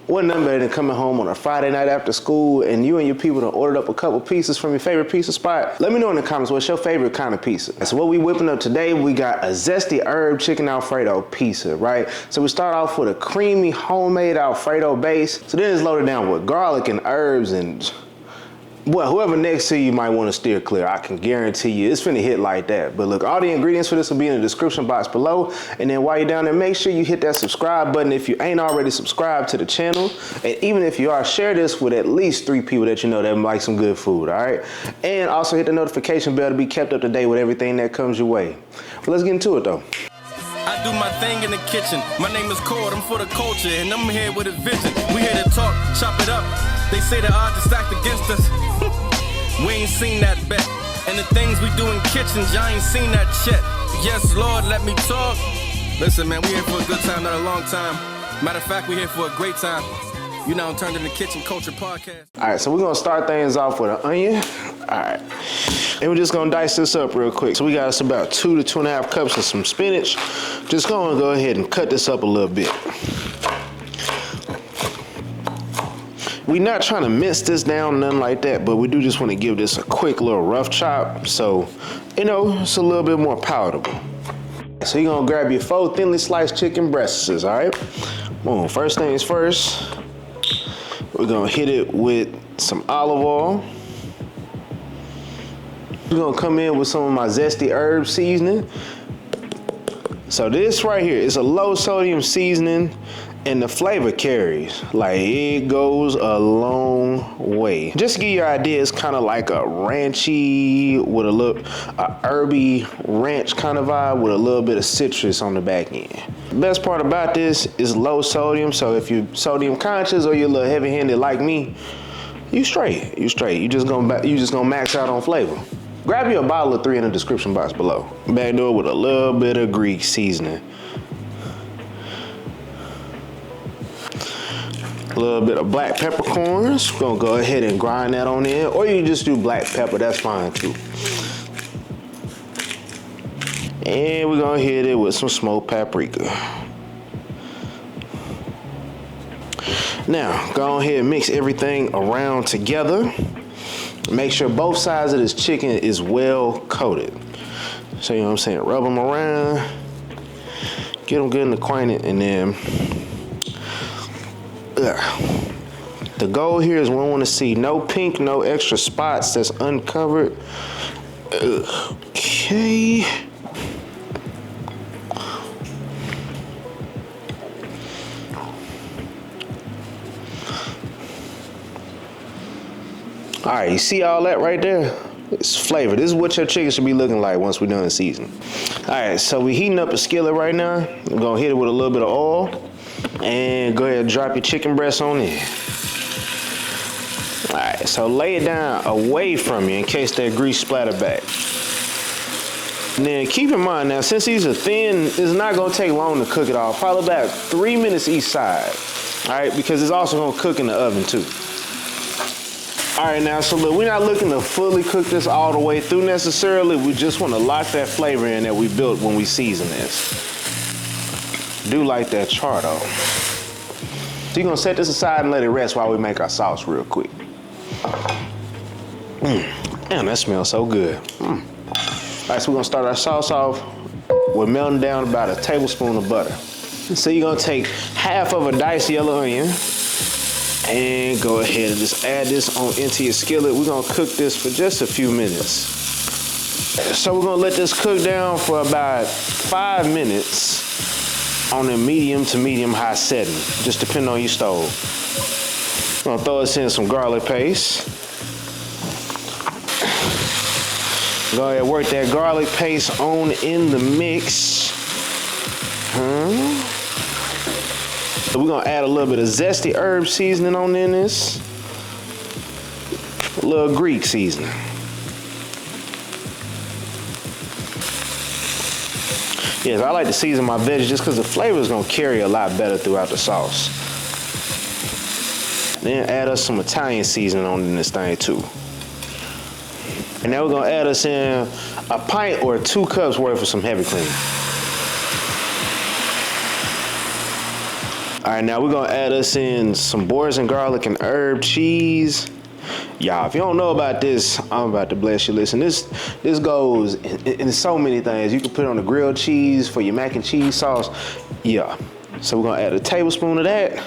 Wasn't nothing better than coming home on a Friday night after school and you and your people done ordered up a couple pizzas from your favorite pizza spot. Let me know in the comments what's your favorite kind of pizza. So what we whipping up today, we got a Zesty Chicken Alfredo Pizza, right? So we start off with a creamy homemade Alfredo base. So then it's loaded down with garlic and herbs and well, whoever next to you might want to steer clear. I can guarantee you it's finna hit like that. But look, all the ingredients for this will be in the description box below. And then while you're down there, make sure you hit that subscribe button if you ain't already subscribed to the channel. And even if you are, share this with at least 3 people that you know that like some good food, all right? And also hit the notification bell to be kept up to date with everything that comes your way. But let's get into it though. I do my thing in the kitchen. My name is Cord, I'm for the culture, and I'm here with a vision. We here to talk, chop it up. They say the odds are stacked against us. We ain't seen that bet. And the things we do in kitchens, y'all ain't seen that shit. Yes, Lord, let me talk. Listen, man, we here for a good time, not a long time. Matter of fact, we here for a great time. You now turned into Kitchen Culture Podcast. All right, so we're gonna start things off with an onion. All right, and we're just gonna dice this up real quick. So we got us about 2 to 2.5 cups of some spinach. Just gonna go ahead and cut this up a little bit. We're not trying to mince this down, nothing like that, but we do just want to give this a quick little rough chop so, you know, it's a little bit more palatable. So you're gonna grab your 4 thinly sliced chicken breasts, all right? Boom, first things first, we're gonna hit it with some olive oil. We're gonna come in with some of my zesty herb seasoning. So this right here is a low sodium seasoning and the flavor carries, like it goes a long way. Just to give you an idea, it's kind of like a ranchy with a herby ranch kind of vibe with a little bit of citrus on the back end. The best part about this is low sodium, so if you're sodium conscious or you're a little heavy-handed like me, you straight. You just gonna max out on flavor. Grab you a bottle of 3 in the description box below. Backdoor with a little bit of Greek seasoning. A little bit of black peppercorns. We're gonna go ahead and grind that on in, or you can just do black pepper, that's fine too. And we're gonna hit it with some smoked paprika. Now, go ahead and mix everything around together. Make sure both sides of this chicken is well coated. So, you know what I'm saying, rub them around, get them good and acquainted, and then the goal here is we want to see no pink, no extra spots that's uncovered. Okay. All right, you see all that right there? It's flavor. This is what your chicken should be looking like once we're done seasoning. All right, so we're heating up a skillet right now. We're gonna hit it with a little bit of oil. And go ahead and drop your chicken breast on in. All right, so lay it down away from you in case that grease splatter back. And then keep in mind now, since these are thin, it's not gonna take long to cook it all. Probably about 3 minutes each side. All right, because it's also gonna cook in the oven too. All right, now, so look, we're not looking to fully cook this all the way through necessarily. We just wanna lock that flavor in that we built when we season this. Do like that char though. So you're gonna set this aside and let it rest while we make our sauce real quick. Damn, that smells so good. All right, so we're gonna start our sauce off with melting down about a tablespoon of butter. So you're gonna take half of a diced yellow onion and go ahead and just add this on into your skillet. We're gonna cook this for just a few minutes. So we're gonna let this cook down for about 5 minutes on a medium to medium high setting, just depending on your stove. I'm gonna throw us in some garlic paste. Go ahead and work that garlic paste on in the mix. So we're gonna add a little bit of zesty herb seasoning on in this. A little Greek seasoning. Yes, I like to season my veggies just because the flavor is going to carry a lot better throughout the sauce. Then add us some Italian seasoning on in this thing too. And now we're going to add us in a pint or 2 cups worth of some heavy cream. All right, now we're gonna add us in some boards and garlic and herb cheese. Y'all, if you don't know about this, I'm about to bless you. Listen, this goes in so many things. You can put it on the grilled cheese for your mac and cheese sauce. Yeah, so we're gonna add a tablespoon of that,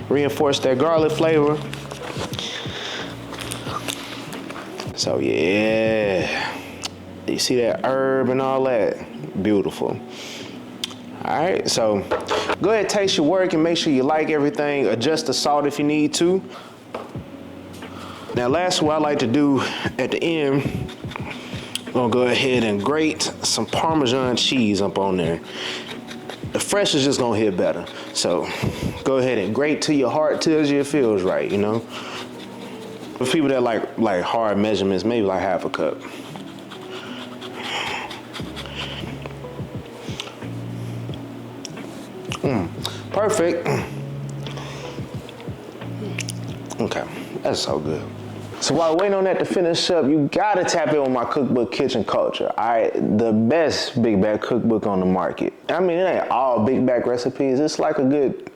reinforce that garlic flavor. So yeah, you see that herb and all that? Beautiful. All right, so go ahead, taste your work and make sure you like everything. Adjust the salt if you need to. Now, last, what I like to do at the end, I'm gonna go ahead and grate some Parmesan cheese up on there. The fresh is just gonna hit better. So go ahead and grate till your heart tells you it feels right, you know? For people that like hard measurements, maybe like half a cup. Perfect. Okay, that's so good. So while waiting on that to finish up, you gotta tap in with my cookbook, Kitchen Culture. All right, the best big bag cookbook on the market. I mean, it ain't all big bag recipes. It's like a good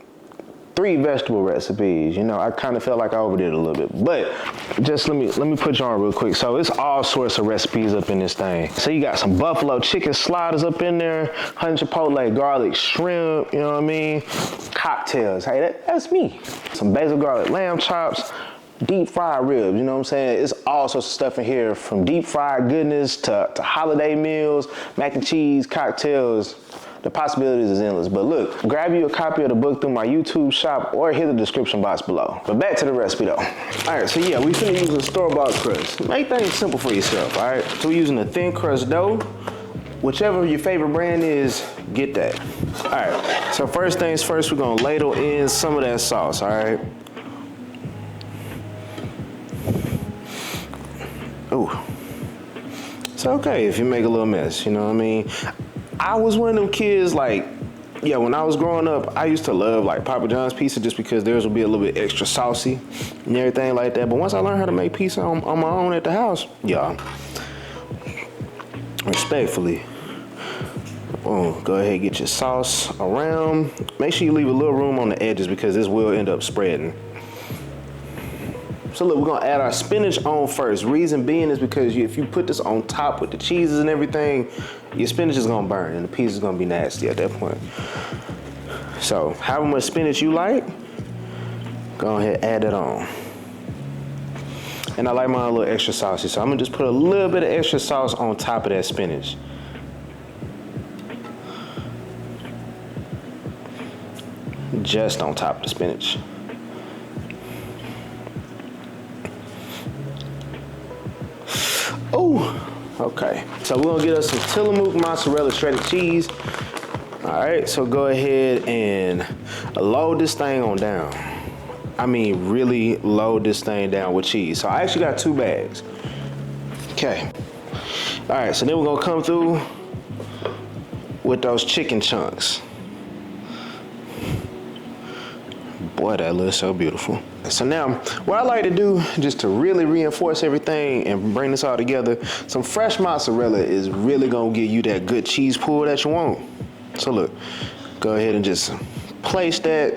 3 vegetable recipes. You know, I kind of felt like I overdid it a little bit, but just let me put you on real quick. So it's all sorts of recipes up in this thing. So you got some buffalo chicken sliders up in there, honey chipotle garlic shrimp, you know what I mean? Cocktails, hey, that's me. Some basil garlic lamb chops, deep fried ribs, you know what I'm saying? It's all sorts of stuff in here, from deep fried goodness to holiday meals, mac and cheese, cocktails. The possibilities is endless. But look, grab you a copy of the book through my YouTube shop or hit the description box below. But back to the recipe though. All right, so yeah, we finna use a store-bought crust. Make things simple for yourself, all right? So we're using a thin crust dough. Whichever your favorite brand is, get that. All right, so first things first, we're gonna ladle in some of that sauce, all right? Ooh. It's okay if you make a little mess, you know what I mean? I was one of them kids, like, yeah, when I was growing up, I used to love like Papa John's pizza just because theirs would be a little bit extra saucy and everything like that. But once I learned how to make pizza on my own at the house, yeah, respectfully, boom, go ahead and get your sauce around. Make sure you leave a little room on the edges because this will end up spreading. So look, we're gonna add our spinach on first. Reason being is because if you put this on top with the cheeses and everything, your spinach is gonna burn and the pizza is gonna be nasty at that point. So however much spinach you like, go ahead, add it on. And I like mine a little extra saucy, so I'm gonna just put a little bit of extra sauce on top of that spinach. Just on top of the spinach. Oh, okay. So we're gonna get us some Tillamook mozzarella shredded cheese. All right, so go ahead and load this thing on down. I mean, really load this thing down with cheese. So I actually got 2 bags. Okay. All right, so then we're gonna come through with those chicken chunks. Boy, that looks so beautiful. So now, what I like to do, just to really reinforce everything and bring this all together, some fresh mozzarella is really gonna give you that good cheese pull that you want. So look, go ahead and just place that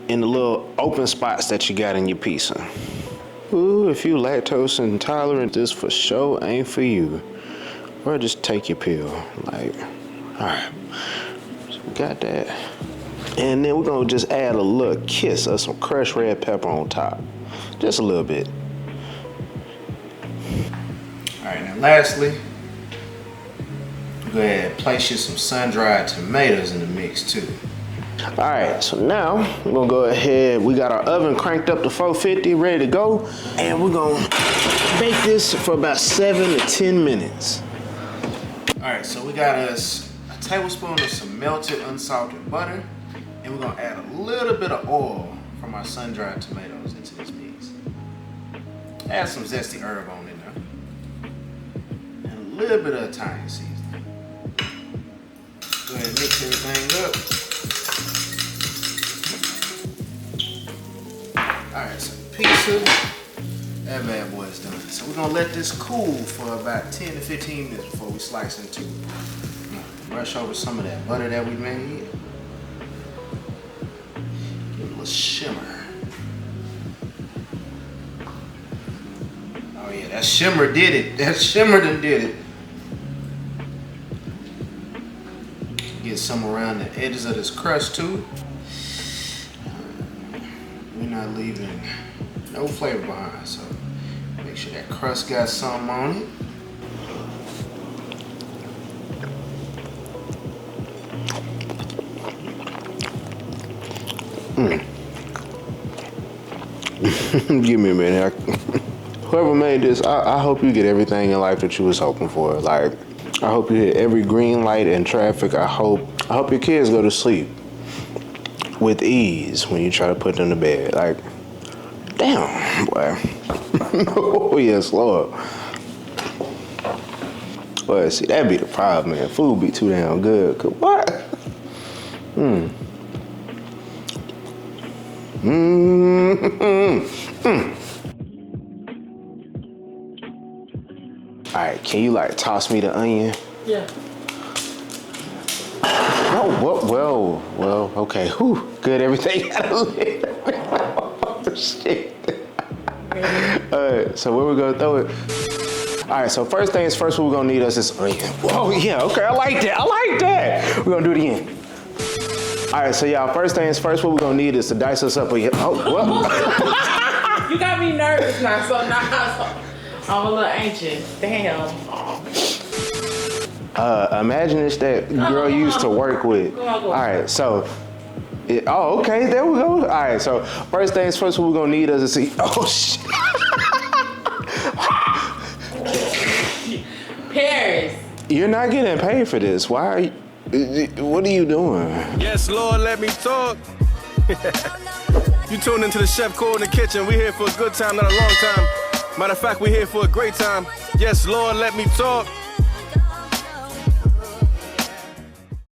in the little open spots that you got in your pizza. Ooh, if you lactose intolerant, this for sure ain't for you. Or just take your pill, like, all right, so we got that. And then we're gonna just add a little kiss of some crushed red pepper on top. Just a little bit. All right, now lastly, go ahead and place you some sun-dried tomatoes in the mix too. All right, so now we're gonna go ahead, we got our oven cranked up to 450, ready to go. And we're gonna bake this for about 7 to 10 minutes. All right, so we got us a tablespoon of some melted unsalted butter. And we're gonna add a little bit of oil from our sun-dried tomatoes into this mix. Add some zesty herb on in there. And a little bit of Italian seasoning. Go ahead and mix everything up. All right, so pizza, that bad boy is done. So we're gonna let this cool for about 10 to 15 minutes before we slice into it. Brush over some of that butter that we made. little shimmer. Oh yeah, that shimmer did it. That shimmer done did it. Get some around the edges of this crust too. We're not leaving no flavor behind, so make sure that crust got something on it. Give me a minute. Whoever made this, I hope you get everything in life that you was hoping for. Like, I hope you hit every green light in traffic. I hope your kids go to sleep with ease when you try to put them to bed. Like, damn, boy. Oh yes, Lord. Well, see, that'd be the problem, man. Food be too damn good. Cause what? All right, can you like toss me the onion? Yeah. Oh, well, okay. Whew, good, everything got a lid. Oh, shit. All right, so where we gonna throw it? All right, so first things first, what we're gonna need is this onion. Oh, yeah, okay, I like that. We're gonna do it again. All right, so y'all, first things first, what we're gonna need is to dice us up. Oh, what? You got me nervous now, so now I'm a little anxious. Damn. Imagine it's that girl you used to work with. Go on. All right, so, okay, there we go. All right, so first things first, what we're gonna need is to see, oh shit. Paris. You're not getting paid for this. Why are you, what are you doing? Yes, Lord, let me talk. You tuned into the Chef Core in the kitchen. We here for a good time, not a long time. Matter of fact, we here for a great time. Yes, Lord, let me talk.